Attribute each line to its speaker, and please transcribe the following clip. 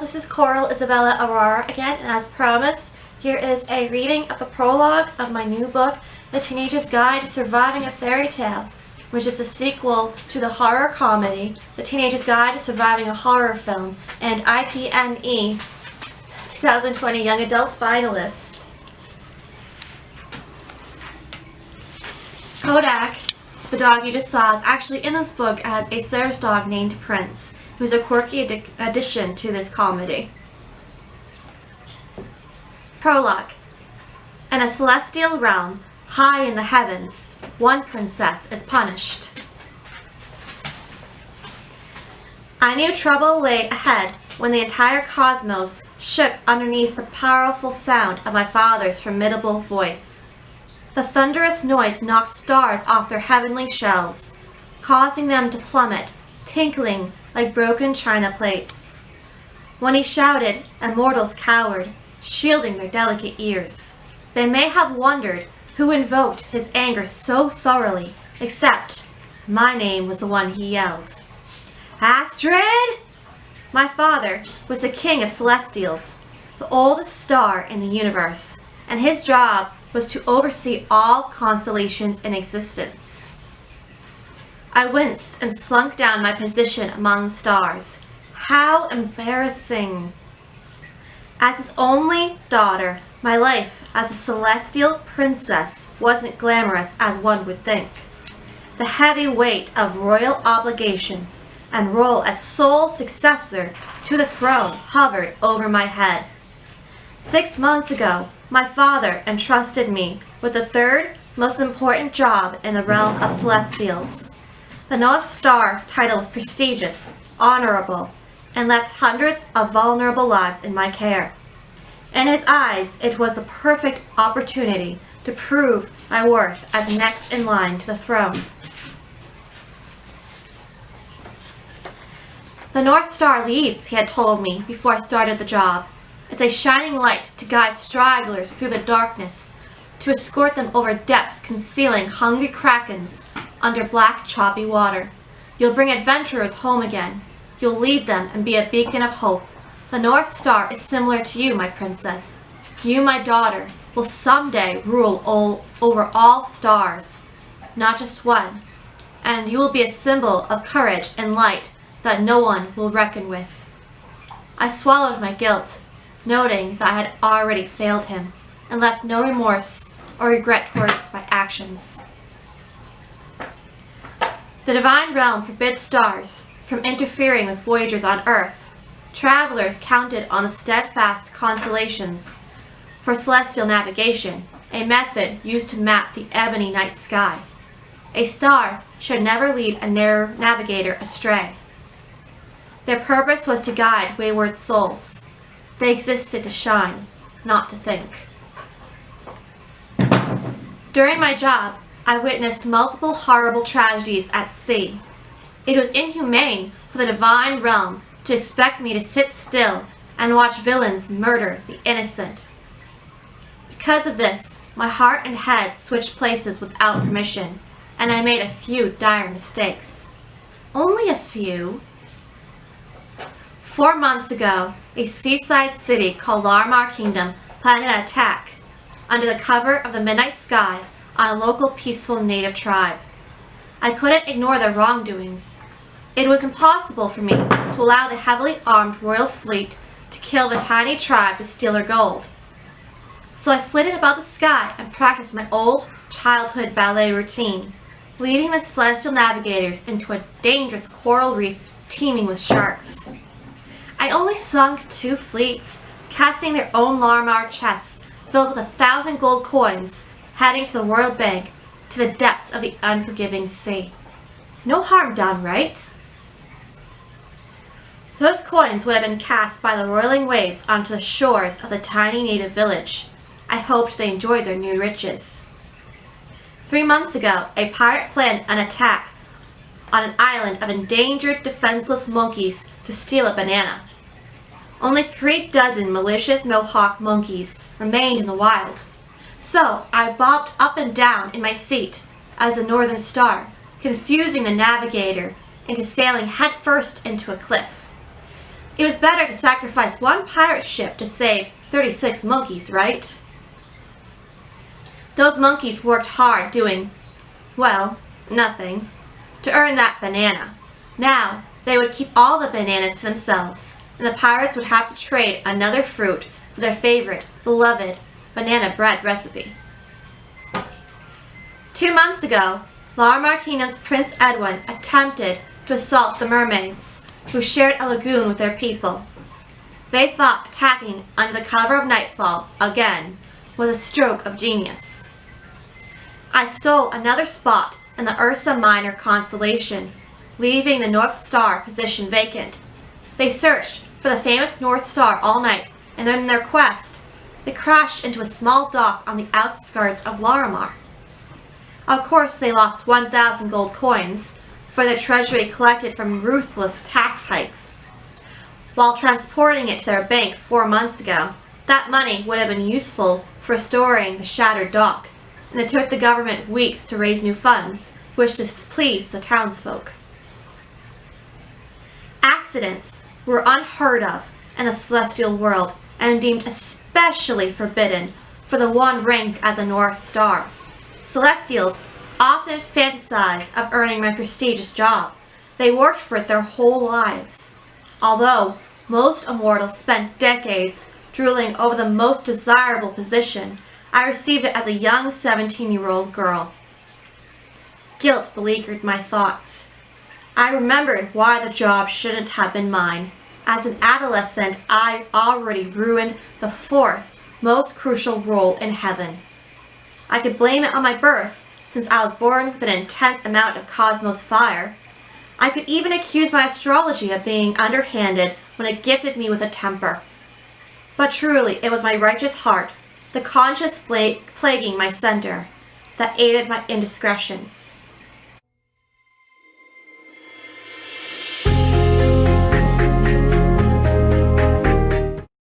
Speaker 1: this is Coral Isabella Aurora again, and as promised, here is a reading of the prologue of my new book, The Teenager's Guide to Surviving a Fairy Tale, which is the sequel to the horror comedy, The Teenager's Guide to Surviving a Horror Film, and IPNE 2020 Young Adult Finalist. Kodak, the dog you just saw, is actually in this book as a service dog named Prince, who's a quirky addition to this comedy. Prologue. In a celestial realm, high in the heavens, one princess is punished. I knew trouble lay ahead when the entire cosmos shook underneath the powerful sound of my father's formidable voice. The thunderous noise knocked stars off their heavenly shelves, causing them to plummet, tinkling like broken china plates. When he shouted, immortals cowered, shielding their delicate ears. They may have wondered who invoked his anger so thoroughly, except my name was the one he yelled. Astrid! My father was the king of celestials, the oldest star in the universe, and his job was to oversee all constellations in existence. I winced and slunk down my position among the stars. How embarrassing! As his only daughter, my life as a celestial princess wasn't glamorous as one would think. The heavy weight of royal obligations and role as sole successor to the throne hovered over my head. 6 months ago, my father entrusted me with the third most important job in the realm of celestials. The North Star title was prestigious, honorable, and left hundreds of vulnerable lives in my care. In his eyes, it was the perfect opportunity to prove my worth as next in line to the throne. The North Star leads, he had told me before I started the job. It's a shining light to guide stragglers through the darkness, to escort them over depths concealing hungry krakens under black choppy water. You'll bring adventurers home again. You'll lead them and be a beacon of hope. The North Star is similar to you, my princess. You, my daughter, will someday rule over all stars, not just one, and you will be a symbol of courage and light that no one will reckon with. I swallowed my guilt, noting that I had already failed him, and left no remorse or regret towards my actions. The divine realm forbids stars from interfering with voyagers on Earth. Travelers counted on the steadfast constellations for celestial navigation, a method used to map the ebony night sky. A star should never lead a navigator astray. Their purpose was to guide wayward souls. They existed to shine, not to think. During my job, I witnessed multiple horrible tragedies at sea. It was inhumane for the divine realm to expect me to sit still and watch villains murder the innocent. Because of this, my heart and head switched places without permission, and I made a few dire mistakes. Only a few. 4 months ago, a seaside city called Larmar Kingdom planned an attack under the cover of the midnight sky on a local peaceful native tribe. I couldn't ignore their wrongdoings. It was impossible for me to allow the heavily armed royal fleet to kill the tiny tribe to steal their gold. So I flitted about the sky and practiced my old childhood ballet routine, leading the celestial navigators into a dangerous coral reef teeming with sharks. I only sunk 2 fleets, casting their own Larmar chests filled with 1,000 gold coins, heading to the royal bank to the depths of the unforgiving sea. No harm done, right? Those coins would have been cast by the roiling waves onto the shores of the tiny native village. I hoped they enjoyed their new riches. 3 months ago, a pirate planned an attack on an island of endangered, defenseless monkeys to steal a banana. Only 3 dozen malicious mohawk monkeys remained in the wild. So I bobbed up and down in my seat as a northern star, confusing the navigator into sailing headfirst into a cliff. It was better to sacrifice one pirate ship to save 36 monkeys, right? Those monkeys worked hard doing, well, nothing, to earn that banana. Now, they would keep all the bananas to themselves, and the pirates would have to trade another fruit for their favorite, beloved, banana bread recipe. 2 months ago, Larimar Kingdom's Prince Edwin attempted to assault the mermaids, who shared a lagoon with their people. They thought attacking under the cover of nightfall, again, was a stroke of genius. I stole another spot in the Ursa Minor constellation, leaving the North Star position vacant. They searched for the famous North Star all night, and in their quest, they crashed into a small dock on the outskirts of Larimar. Of course, they lost 1,000 gold coins for the treasury collected from ruthless tax hikes. While transporting it to their bank 4 months ago, that money would have been useful for restoring the shattered dock, and it took the government weeks to raise new funds, which displeased the townsfolk. Accidents were unheard of in the celestial world and deemed especially forbidden for the one ranked as a North Star. Celestials often fantasized of earning my prestigious job. They worked for it their whole lives. Although most immortals spent decades drooling over the most desirable position, I received it as a young 17-year-old girl. Guilt beleaguered my thoughts. I remembered why the job shouldn't have been mine. As an adolescent, I already ruined the 4th most crucial role in heaven. I could blame it on my birth, since I was born with an intense amount of cosmos fire. I could even accuse my astrology of being underhanded when it gifted me with a temper. But truly, it was my righteous heart, the conscience plaguing my center, that aided my indiscretions.